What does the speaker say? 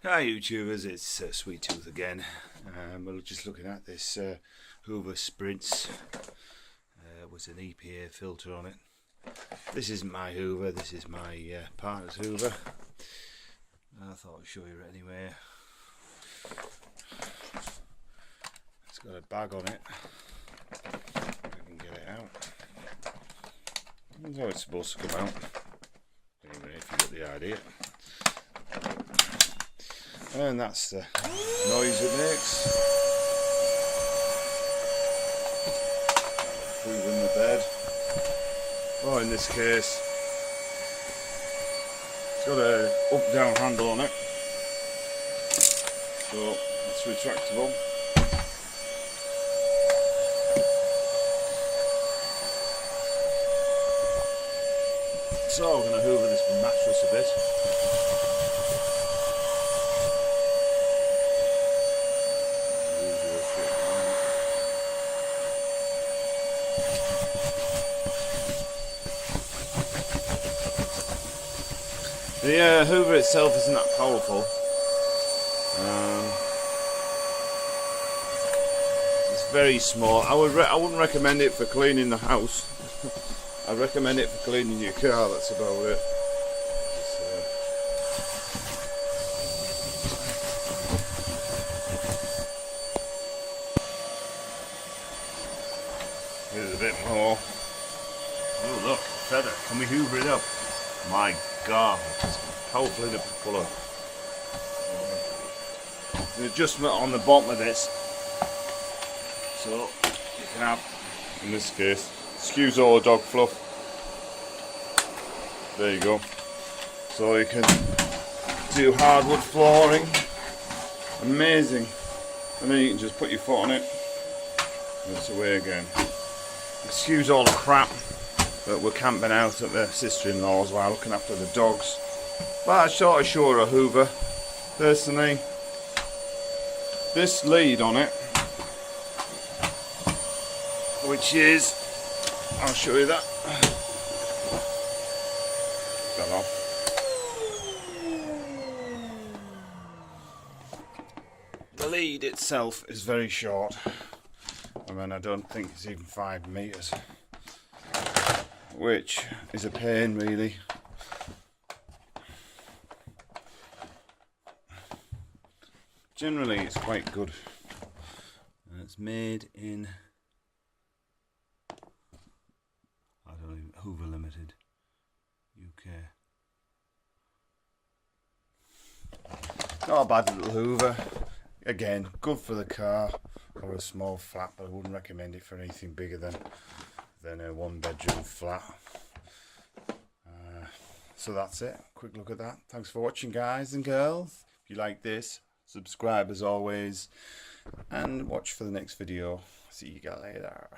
Hi YouTubers, it's Sweet Tooth again. We're just looking at this Hoover spritz with an EPA filter on it. This isn't my Hoover, this is my partner's Hoover. I thought I'd show you it anyway. It's got a bag on it. I can get it out. That's how it's supposed to come out. Anyway, if you get the idea. And that's the noise it makes. Moving the bed. Oh, in this case, it's got a up-down handle on it, so it's retractable. So we're going to hoover this mattress a bit. The Hoover itself isn't that powerful. It's very small. I wouldn't recommend it for cleaning the house. I'd recommend it for cleaning your car. That's about it. Here's a bit more. Oh look, feather. Can we hoover it up? My God, it's powerful enough to pull up. The adjustment on the bottom of this, so you can have, in this case, excuse all the dog fluff. There you go. So you can do hardwood flooring. Amazing. And then you can just put your foot on it, and it's away again. Excuse all the crap. But we're camping out at the sister-in-law's while looking after the dogs. But I sort of show her a Hoover. Personally, this lead on it, which is, I'll show you that. Fell off. The lead itself is very short. I mean, I don't think it's even 5 meters. Which is a pain, really. Generally, it's quite good. And it's made in, I don't know, Hoover Limited, UK. Not a bad little Hoover. Again, good for the car or a small flat, but I wouldn't recommend it for anything bigger than a 1-bedroom flat. So that's it. Quick look at that. Thanks for watching, guys and girls. If you like this, subscribe as always, and watch for the next video. See you guys later.